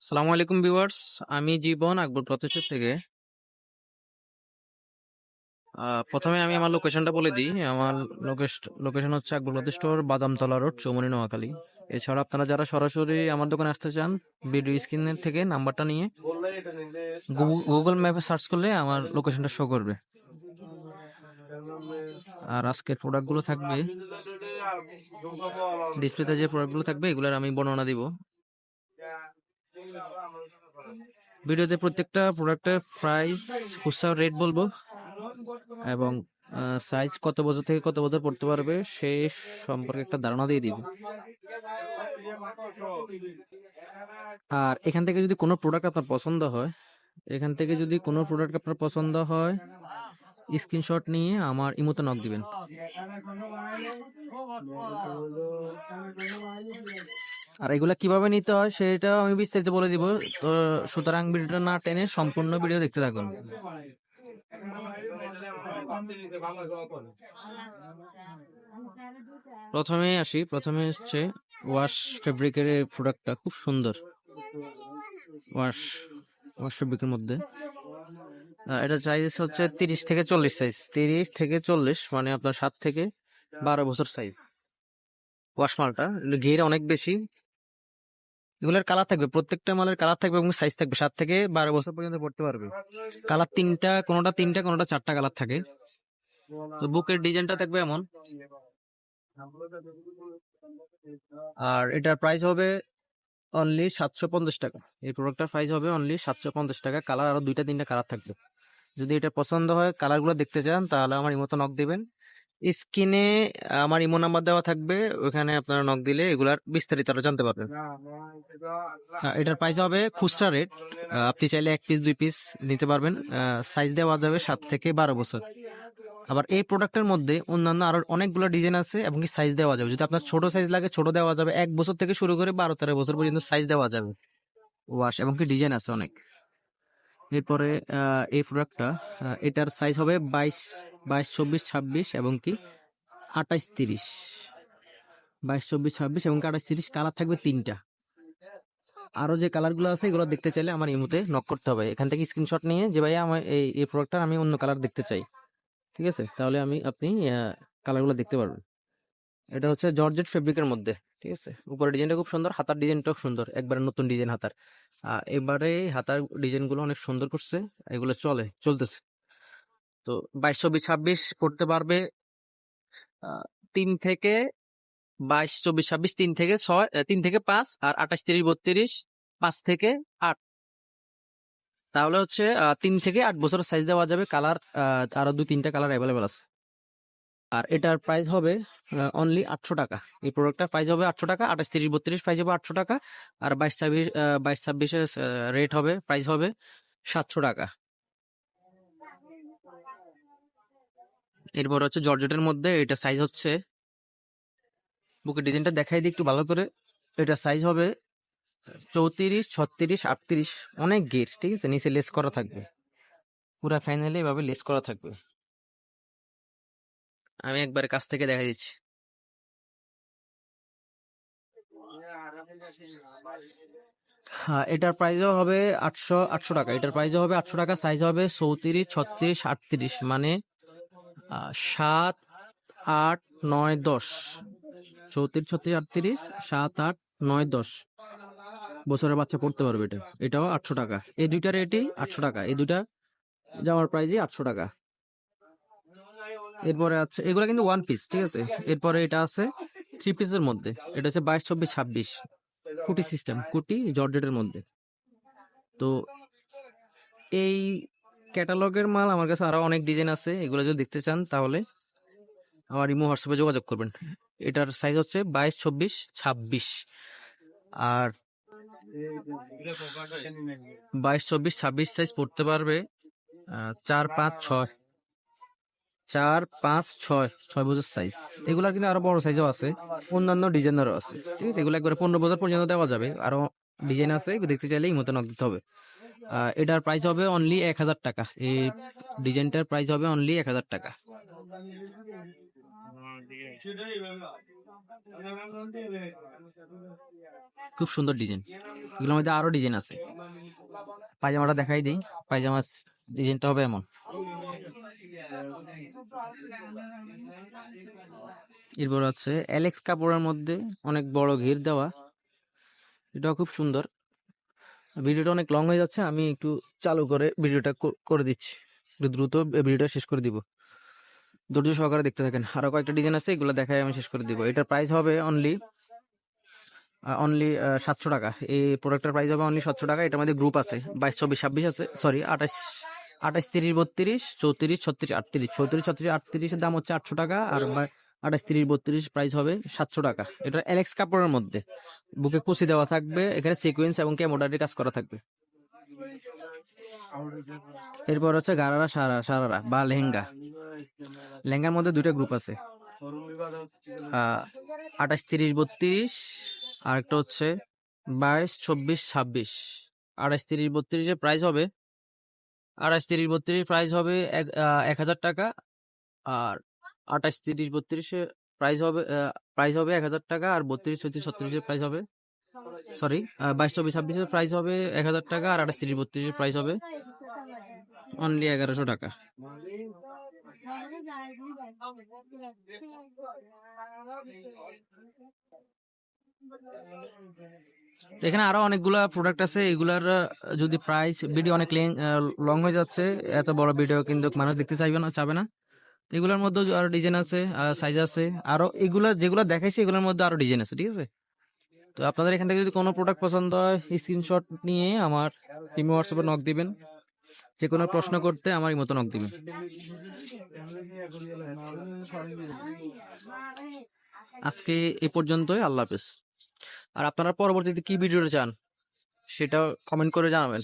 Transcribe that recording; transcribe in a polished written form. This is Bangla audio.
সালামু আলাইকুম ভিউয়ার্স, আমি জীবন আকবর প্রতিষ্ঠান থেকে। প্রথমে আমি আমার লোকেশনটা বলে দিই। আমার লোকেশন হচ্ছে আকবর প্রতি স্টোর, বাদামতলা রোড, চৌমনি, নোয়াখালী। এছাড়া আপনারা যারা সরাসরি আমার দোকানে আসতে চান, ভিডিও স্ক্রিনের থেকে নাম্বারটা নিয়ে গুগল ম্যাপে সার্চ করলে আমার লোকেশনটা শো করবে। আর আজকের প্রোডাক্টগুলো থাকবে, ডিসপ্লেতে যে প্রোডাক্টগুলো থাকবে এগুলোর আমি বর্ণনা দিব ভিডিওতে। প্রত্যেকটা প্রোডাক্টের প্রাইস, খুচরা রেট বলবো, এবং সাইজ কত বছর থেকে কত বছর পড়তে পারবে সেই সম্পর্কে একটা ধারণা দিয়ে দিব। আর এখান থেকে যদি কোনো প্রোডাক্ট আপনার পছন্দ হয়, স্ক্রিনশট নিয়ে আমার ইমোতে নক দিবেন। আর এগুলা কিভাবে নিতে হয় সেটাও আমি বিস্তারিত বলে দিব। তো সুতরাং ভিডিওটা না টেনে সম্পূর্ণ ভিডিও দেখতে থাকুন। প্রথমে হচ্ছে ওয়াশ ফেব্রিকের প্রোডাক্টটা খুব সুন্দর। ওয়াশ ফেব্রিকের মধ্যে এটা সাইজ হচ্ছে 30 থেকে 40 সাইজ। 30 থেকে 40 মানে আপনার 7 থেকে 12 বছর সাইজ। ওয়াশ মালটা ঘের অনেক বেশি। এগুলোর কালার থাকবে, প্রত্যেকটা মালের কালার থাকবে এবং সাইজ থাকবে। 7 থেকে 12 বছর পর্যন্ত পড়তে পারবে। কালার কোনোটা 4টা কালার থাকে। তো বুকের ডিজাইনটা থাকবে এমন। আর এটার প্রাইস হবে অনলি 750 টাকা। এই প্রোডাক্টটার প্রাইস হবে অনলি 750 টাকা। কালার আরো 2-3টা কালার থাকবে। যদি এটা পছন্দ হয়, কালারগুলো দেখতে চান, তাহলে আমার ইমোতে নক দিবেন। স্ক্রিনে আমার ইমো নাম্বার দেওয়া থাকবে, ওখানে আপনারা নক দিলে এগুলার বিস্তারিত আরো জানতে পারবেন। এটার প্রাইস হবে খুচরা রেট। আপনি চাইলে 1 পিস 2 পিস নিতে পারবেন। সাইজ দেওয়া যাবে 7 থেকে 12 বছর। আবার এই প্রোডাক্টের মধ্যে অন্যান্য আরো অনেকগুলো ডিজাইন আছে এবং কি সাইজ দেওয়া যাবে। যদি আপনার ছোট সাইজ লাগে, ছোট দেওয়া যাবে। 1 বছর থেকে শুরু করে 12-13 বছর পর্যন্ত সাইজ দেওয়া যাবে। ওয়াশ এবং কি ডিজাইন আছে অনেক। এরপরে এই প্রোডাক্টটা, এটার সাইজ হবে 22, 24, 26 এবং কি 28, 30। 22, 24, 26 এবং 28, 30 কালার থাকবে 3টা। আরো যে কালারগুলো আছে এগুলো দেখতে চাইলে আমার ইমোতে নক করতে হবে। এখান থেকে স্ক্রিনশট নিয়ে যে ভাইয়া আমার এই প্রোডাক্টটা আমি অন্য কালার দেখতে চাই, ঠিক আছে, তাহলে আপনি কালারগুলো দেখতে পারবেন। এটা হচ্ছে জর্জেট ফেব্রিকের মধ্যে, ঠিক আছে। উপরের ডিজাইনটা খুব সুন্দর, হাতার ডিজাইনটাও সুন্দর, একবারে নতুন ডিজাইন হাতার। এবারে হাতার ডিজাইনগুলো অনেক সুন্দর করছে, এগুলো চলতেছে। তো 22, 24, 26 পড়তে পারবে 3 থেকে 22, 24, 26, 3 থেকে 6, 3 থেকে 5, আর 28, 30, 32, 5 থেকে 8। তাহলে হচ্ছে 3 থেকে 8 বছরের সাইজ দেওয়া যাবে। কালার আরো 2-3টা কালার অ্যাভেলেবেল আছে। আর এটার প্রাইস হবে অনলি 800 টাকা। এই প্রোডাক্টটার প্রাইস হবে 800 টাকা। 28, 30, 32 প্রাইস হবে 800 টাকা। আর 22, 26 এর রেট হবে, প্রাইস হবে 700 টাকা। এরপর হচ্ছে জর্জেটের মধ্যে, এটা সাইজ হচ্ছে, বুকের ডিজাইনটা দেখাই দিই একটু ভালো করে। এটা সাইজ হবে 34, 36, 38, অনেক গের, ঠিক আছে। নিচে লেস করা থাকবে, পুরা ফাইনালি এভাবে লেস করা থাকবে। আমি একবারে কাছ থেকে দেখা দিচ্ছি। হ্যাঁ, এটার প্রাইসও হবে 800 টাকা। এটার প্রাইসও হবে 800 টাকা। সাইজ হবে 34, 36, 38, মানে 7, 8, 9, 10। 34, 36, 38, 7, 8, 9, 10 বছরের বাচ্চা পড়তে পারবে। এটাও 800 টাকা। এই দুইটা রেটই 800 টাকা। এই দুইটা জামার প্রাইসই 800 টাকা। এরপরে আছে, এগুলা কিন্তু 1 পিস, ঠিক আছে। এরপরে এটা আছে 3 পিসের মধ্যে। এটা হচ্ছে 22, 24, 26 কুটি সিস্টেম, কুটি জর্জেটের মধ্যে। তো এই ক্যাটালগের মাল আমার কাছে আরো অনেক ডিজাইন আছে। এগুলো যদি দেখতে চান তাহলে আমার ইমো হোয়াটসঅ্যাপে যোগাযোগ করবেন। এটার সাইজ হচ্ছে 22, 24, 26। আর 22, 24, 26 সাইজ পড়তে পারবে 4, 5, 6। 4, 5, 6, 6 বছর সাইজ। এগুলার কিন্তু আরো বড় সাইজও আছে, অন্যান্য ডিজাইনেরও আছে, ঠিক আছে। এগুলো একবারে 15 বছর পর্যন্ত দেওয়া যাবে। আরো ডিজাইন আছে, দেখতে চাইলে ইমোতে নক দিতে হবে। এটার প্রাইস হবে অনলি 1000 টাকা। এই ডিজাইনটার প্রাইস হবে অনলি 1000 টাকা। খুব সুন্দর ডিজাইন। এগুলোর মধ্যে আরো ডিজাইন আছে। পায়জামাটা দেখাই দিই। পায়জামা ডিজাইনটা হবে এমন। এরপর আছে এলেক্স কাপড়ের মধ্যে অনেক বড় ঘের দেওয়া, এটাও খুব সুন্দর। ভিডিওটা অনেক লং হয়ে যাচ্ছে, আমি একটু চালু করে ভিডিওটা করে দিচ্ছি, একটু দ্রুত ভিডিওটা শেষ করে দিব। ধৈর্য সহকারে দেখতে থাকেন। আরো কয়েকটা ডিজাইন আছে, এগুলো দেখাই আমি শেষ করে দিব। এটার প্রাইস হবে অনলি 700 টাকা। এই প্রোডাক্টের প্রাইস হবে অনলি 700 টাকা। এটার মধ্যে গ্রুপ আছে 22, 24, 26 আছে, সরি 28, 28, 30, 32, 34, 36, 38, 34, 36, 38 দাম হচ্ছে 800 টাকা। আর 28, 30, 32 প্রাইস হবে 700 টাকা। এটা এলেক্স কাপড়ের মধ্যে বুকে কুচি দেওয়া থাকবে, এখানে সিকোয়েন্স এবং এমব্রয়ডারি কাজ করা থাকবে। এরপর হচ্ছে গারারা সারারা বা লেহেঙ্গা। লেহেঙ্গার মধ্যে দুইটা গ্রুপ আছে, 28, 30, 32, আর একটা হচ্ছে 22, 24, 26। 28, 30, 32 এর প্রাইস হবে 28, 30, 32 প্রাইস হবে 1000 টাকা। আর 28, 30, 32 প্রাইস হবে 1000 টাকা। আর 32, 34, 36 এর প্রাইস হবে, সরি 22, 24, 26 এর প্রাইস হবে 1000 টাকা। আর 28, 30, 32 এর প্রাইস হবে অনলি 1100 টাকা। তো এখানে আরো অনেকগুলা প্রোডাক্ট আছে, এগুলার যদি প্রাইস ভিডিও অনেক লং হয়ে যাচ্ছে, এত বড় ভিডিও কিন্তু মানুষ দেখতে চাবে না। এগুলোর মধ্যে আরো ডিজাইন আছে, সাইজ আছে, আরো এগুলা যেগুলো দেখাইছি এগুলোর মধ্যে আরো ডিজাইন আছে, ঠিক আছে। তো আপনাদের এখান থেকে যদি কোনো প্রোডাক্ট পছন্দ হয়, স্ক্রিনশট নিয়ে আমার ইমো হোয়াটসঅ্যাপে নক দিবেন। যে কোনো প্রশ্ন করতে আমার মতো নক দিবেন। আজকে এই পর্যন্তই, আল্লাহ হাফেজ। আর আপনারা পরবর্তীতে কি ভিডিওটা চান সেটা কমেন্ট করে জানাবেন।